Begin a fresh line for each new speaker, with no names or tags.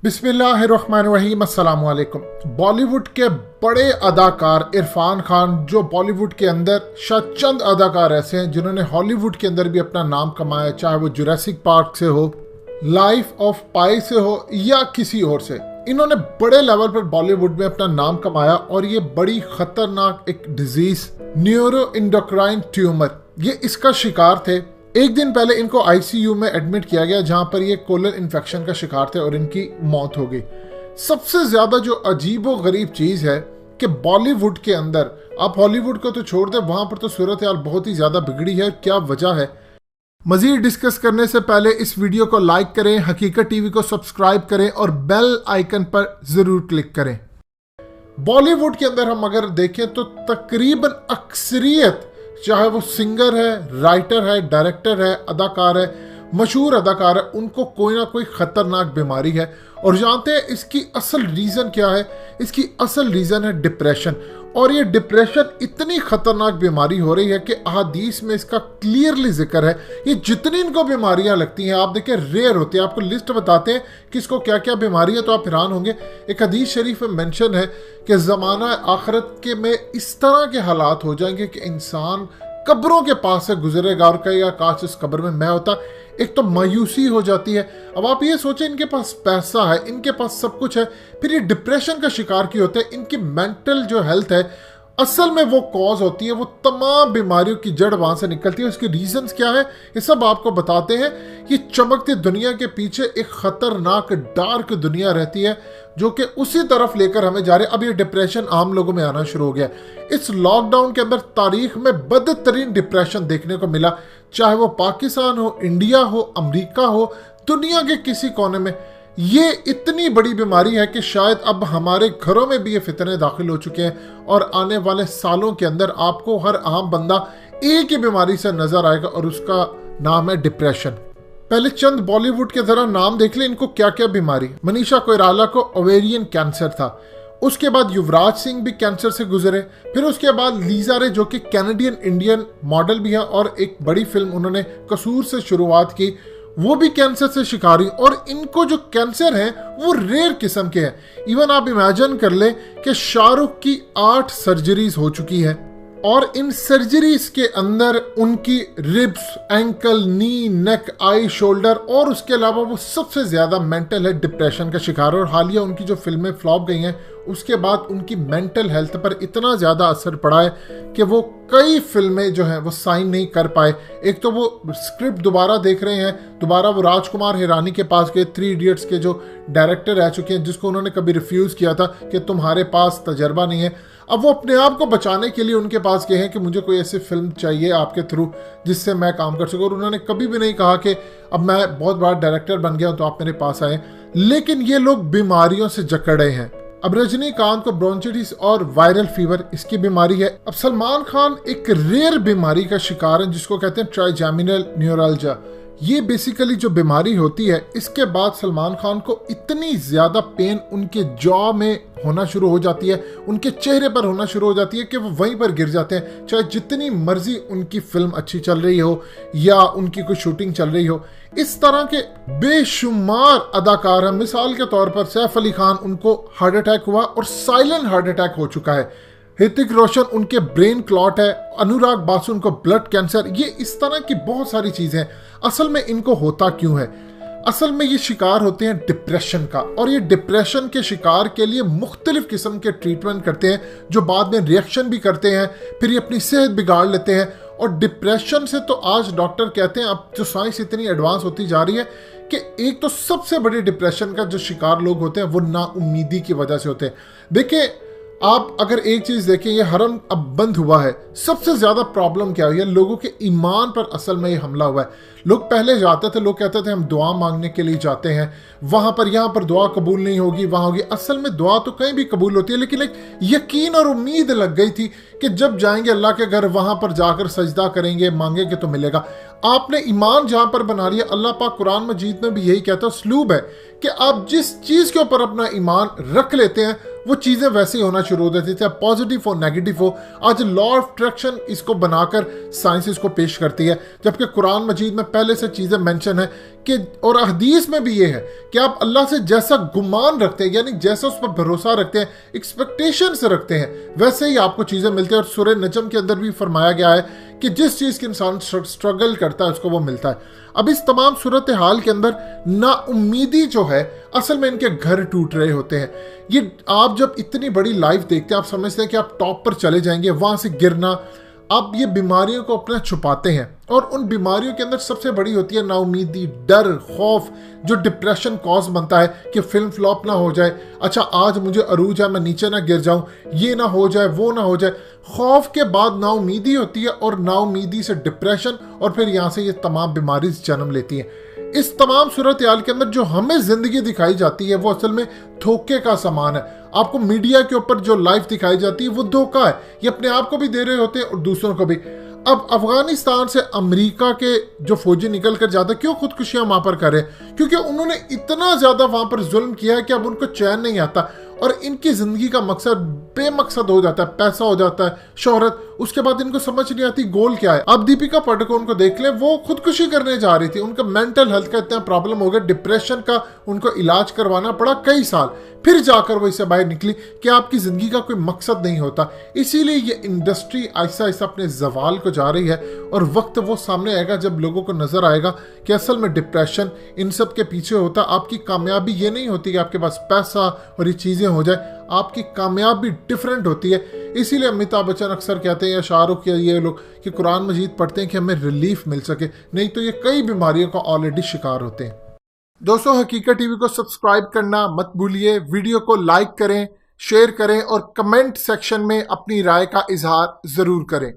बिस्मिल्लाहिर्रहमानिर्रहीम, अस्सलाम वालेकुम। बॉलीवुड के बड़े अदाकार इरफान खान, जो बॉलीवुड के अंदर शायद चंद अदाकार ऐसे हैं जिन्होंने हॉलीवुड के अंदर भी अपना नाम कमाया, चाहे वो जुरासिक पार्क से हो, लाइफ ऑफ पाई से हो या किसी और से। इन्होंने बड़े लेवल पर बॉलीवुड में अपना नाम कमाया और ये बड़ी खतरनाक एक डिजीज न्यूरो इंडोक्राइन ट्यूमर, ये इसका शिकार थे। एक दिन पहले इनको आईसीयू में एडमिट किया गया जहां पर ये कोलन इन्फेक्शन का शिकार थे और इनकी मौत हो गई। सबसे ज्यादा जो अजीबो गरीब चीज है कि बॉलीवुड के अंदर, आप हॉलीवुड को तो छोड़ दें, वहां पर तो सूरत हाल बहुत ही ज्यादा बिगड़ी है। क्या वजह है, मजीद डिस्कस करने से पहले इस वीडियो को लाइक करें, हकीकत टीवी को सब्सक्राइब करें और बेल आइकन पर जरूर क्लिक करें। बॉलीवुड के अंदर हम अगर देखें तो तकरीबन अक्सरियत, चाहे वो सिंगर है, राइटर है, डायरेक्टर है, अदाकार है, मशहूर अदाकार है, उनको कोई ना कोई खतरनाक बीमारी है। और जानते हैं इसकी असल रीजन क्या है? इसकी असल रीजन है डिप्रेशन। और ये डिप्रेशन इतनी खतरनाक बीमारी हो रही है कि अहादीस में इसका क्लियरली जिक्र है। ये जितनी इनको बीमारियां लगती हैं, आप देखें रेयर होती है, आपको लिस्ट बताते हैं कि इसको क्या क्या बीमारी है तो आप हैरान होंगे। एक हदीस शरीफ में मेंशन है कि ज़माना आखिरत के में इस तरह के हालात हो जाएंगे कि इंसान कब्रों के पास से गुजरेगा और कहेगा काश इस कब्र में मैं होता। एक तो मायूसी हो जाती है। अब आप ये सोचें, इनके पास पैसा है, इनके पास सब कुछ है, फिर ये डिप्रेशन का शिकार क्यों होते हैं? इनकी मेंटल जो हेल्थ है, असल में वो कॉज होती है, वो तमाम बीमारियों की जड़ वहां से निकलती है। उसके रीजंस क्या है, ये सब आपको बताते हैं। ये चमकती दुनिया के पीछे एक खतरनाक डार्क दुनिया रहती है जो कि उसी तरफ लेकर हमें जा रहे हैं। अब ये डिप्रेशन आम लोगों में आना शुरू हो गया। इस लॉकडाउन के अंदर तारीख में बदतरीन डिप्रेशन देखने को मिला, चाहे वो पाकिस्तान हो, इंडिया हो, अमेरिका हो, दुनिया के किसी कोने में। ये इतनी बड़ी बीमारी है कि शायद अब हमारे घरों में भी ये फितने दाखिल हो चुके हैं और आने वाले सालों के अंदर आपको हर आम बंदा एक ही बीमारी से नजर आएगा और उसका नाम है डिप्रेशन। पहले चंद बॉलीवुड के जरा नाम देख ले, इनको क्या क्या बीमारी। मनीषा कोइराला को ओवेरियन कैंसर था। उसके बाद युवराज सिंह भी कैंसर से गुजरे। फिर उसके बाद लीजा रे, जो कि कैनेडियन इंडियन मॉडल भी है और एक बड़ी फिल्म उन्होंने कसूर से शुरुआत की, वो भी कैंसर से शिकार हुई। और इनको जो कैंसर है वो रेयर किस्म के हैं। इवन आप इमेजिन कर ले कि शाहरुख की 8 सर्जरीज हो चुकी है और इन सर्जरीज के अंदर उनकी रिब्स, एंकल, नी, नेक, आई, शोल्डर और उसके अलावा वो सबसे ज्यादा मेंटल है डिप्रेशन का शिकार। और हालिया उनकी जो फिल्में फ्लॉप गई हैं उसके बाद उनकी मेंटल हेल्थ पर इतना ज्यादा असर पड़ा है कि वो कई फिल्में जो हैं वो साइन नहीं कर पाए। एक तो वो स्क्रिप्ट दोबारा देख रहे हैं, दोबारा वो राजकुमार हिरानी के पास गए, 3 इडियट्स के जो डायरेक्टर रह चुके हैं, जिसको उन्होंने कभी रिफ्यूज किया था कि तुम्हारे पास तजर्बा नहीं है। अब वो अपने आप को बचाने के लिए उनके पास गए हैं कि मुझे कोई ऐसी फिल्म चाहिए आपके थ्रू जिससे मैं काम कर सकूं। और उन्होंने कभी भी नहीं कहा कि अब मैं बहुत बड़ा डायरेक्टर बन गया हूं तो आप मेरे पास आए। लेकिन ये लोग बीमारियों से जकड़े हैं। अब रजनीकांत को ब्रोंचिटिस और वायरल फीवर, इसकी बीमारी है। अब सलमान खान एक रेयर बीमारी का शिकार है जिसको कहते हैं ट्राइजेमिनल न्यूरल्जिया। ये बेसिकली जो बीमारी होती है, इसके बाद सलमान खान को इतनी ज्यादा पेन उनके जॉ में होना शुरू हो जाती है, उनके चेहरे पर होना शुरू हो जाती है कि वो वहीं पर गिर जाते हैं, चाहे जितनी मर्जी उनकी फिल्म अच्छी चल रही हो या उनकी कोई शूटिंग चल रही हो। इस तरह के बेशुमार अदाकार हैं। मिसाल के तौर पर सैफ अली खान, उनको हार्ट अटैक हुआ और साइलेंट हार्ट अटैक हो चुका है। ऋतिक रोशन, उनके ब्रेन क्लॉट है। अनुराग बासु, उनको ब्लड कैंसर। ये इस तरह की बहुत सारी चीजें। असल में इनको होता क्यों है? असल में ये शिकार होते हैं डिप्रेशन का, और ये डिप्रेशन के शिकार के लिए मुख्तलिफ किस्म के ट्रीटमेंट करते हैं जो बाद में रिएक्शन भी करते हैं, फिर ये अपनी सेहत बिगाड़ लेते हैं। और डिप्रेशन से तो आज डॉक्टर कहते हैं, अब जो साइंस इतनी एडवांस होती जा रही है कि एक तो सबसे बड़ी डिप्रेशन का जो शिकार लोग होते हैं वो नाउम्मीदी की वजह से होते हैं। देखिए, आप अगर एक चीज देखें, ये हरम अब बंद हुआ है, सबसे ज्यादा प्रॉब्लम क्या हुई है? लोगों के ईमान पर असल में ये हमला हुआ है। लोग पहले जाते थे, लोग कहते थे हम दुआ मांगने के लिए जाते हैं, वहां पर यहाँ पर दुआ कबूल नहीं होगी, वहां होगी। असल में दुआ तो कहीं भी कबूल होती है, लेकिन एक यकीन और उम्मीद लग गई थी कि जब जाएंगे अल्लाह के घर, वहां पर जाकर सजदा करेंगे, मांगेंगे तो मिलेगा। आपने ईमान जहां पर बना लिया, अल्लाह पाक कुरान मजीद में भी यही कहता है, उसलूब है कि आप जिस चीज के ऊपर अपना ईमान रख लेते हैं वो चीज़ें वैसे ही होना शुरू हो जाती थी, पॉजिटिव हो नेगेटिव हो। आज लॉ ऑफ अट्रैक्शन इसको बनाकर साइंस इसको पेश करती है, जबकि कुरान मजीद में पहले से चीज़ें मेंशन है कि, और हदीस में भी ये है कि आप अल्लाह से जैसा गुमान रखते हैं, यानी जैसा उस पर भरोसा रखते हैं, एक्सपेक्टेशंस रखते हैं, वैसे ही आपको चीज़ें मिलती हैं। और सूरह नजम के अंदर भी फरमाया गया है कि जिस चीज़ के इंसान स्ट्रगल करता है उसको वो मिलता है। अब इस तमाम सूरत हाल के अंदर नाउम्मीदी जो है, असल में इनके घर टूट रहे होते हैं। ये आप जब इतनी बड़ी लाइफ देखते हैं, आप समझते हैं कि आप टॉप पर चले जाएंगे, वहां से गिरना, आप ये बीमारियों को अपना छुपाते हैं। और उन बीमारियों के अंदर सबसे बड़ी होती है नाउमीदी, डर, खौफ, जो डिप्रेशन कॉज बनता है कि फिल्म फ्लॉप ना हो जाए, अच्छा आज मुझे अरूज है, मैं नीचे ना गिर जाऊं, ये ना हो जाए, वो ना हो जाए। खौफ के बाद नाउमीदी होती है, और नाउमीदी से डिप्रेशन, और फिर यहाँ से ये तमाम बीमारी जन्म लेती हैं। इस तमाम सूरत हाल के अंदर जो हमें जिंदगी दिखाई जाती है वो असल में धोखे का सामान है। आपको मीडिया के ऊपर जो लाइफ दिखाई जाती है वो धोखा है, ये अपने आप को भी दे रहे होते हैं और दूसरों को भी। अब अफगानिस्तान से अमेरिका के जो फौजी निकल कर जाते, क्यों खुदकुशियां वहां पर करें? क्योंकि उन्होंने इतना ज्यादा वहां पर जुल्म किया है कि अब उनको चैन नहीं आता, और इनकी जिंदगी का मकसद बेमकसद हो जाता है, पैसा हो जाता है, शोहरत, उसके बाद इनको समझ नहीं आती गोल क्या है। अब दीपिका पादुकोण को देख ले, वो खुदकुशी करने जा रही थी, उनका मेंटल हेल्थ का इतना प्रॉब्लम हो गया, डिप्रेशन का उनको इलाज करवाना पड़ा कई साल, फिर जाकर वो इससे बाहर निकली कि आपकी जिंदगी का कोई मकसद नहीं होता। इसीलिए ये इंडस्ट्री ऐसा ऐसा अपने जवाल को जा रही है, और वक्त वो सामने आएगा जब लोगों को नजर आएगा कि असल में डिप्रेशन इन सब के पीछे होता। आपकी कामयाबी ये नहीं होती कि आपके पास पैसा और ये चीजें हो जाए, आपकी कामयाबी डिफरेंट होती है। इसीलिए अमिताभ बच्चन अक्सर कहते हैं, या शाहरुख, या ये लोग, कि कुरान मजीद पढ़ते हैं कि हमें रिलीफ मिल सके, नहीं तो ये कई बीमारियों का ऑलरेडी शिकार होते हैं। दोस्तों, हकीकत टीवी को सब्सक्राइब करना मत भूलिए, वीडियो को लाइक करें, शेयर करें, और कमेंट सेक्शन में अपनी राय का इजहार जरूर करें।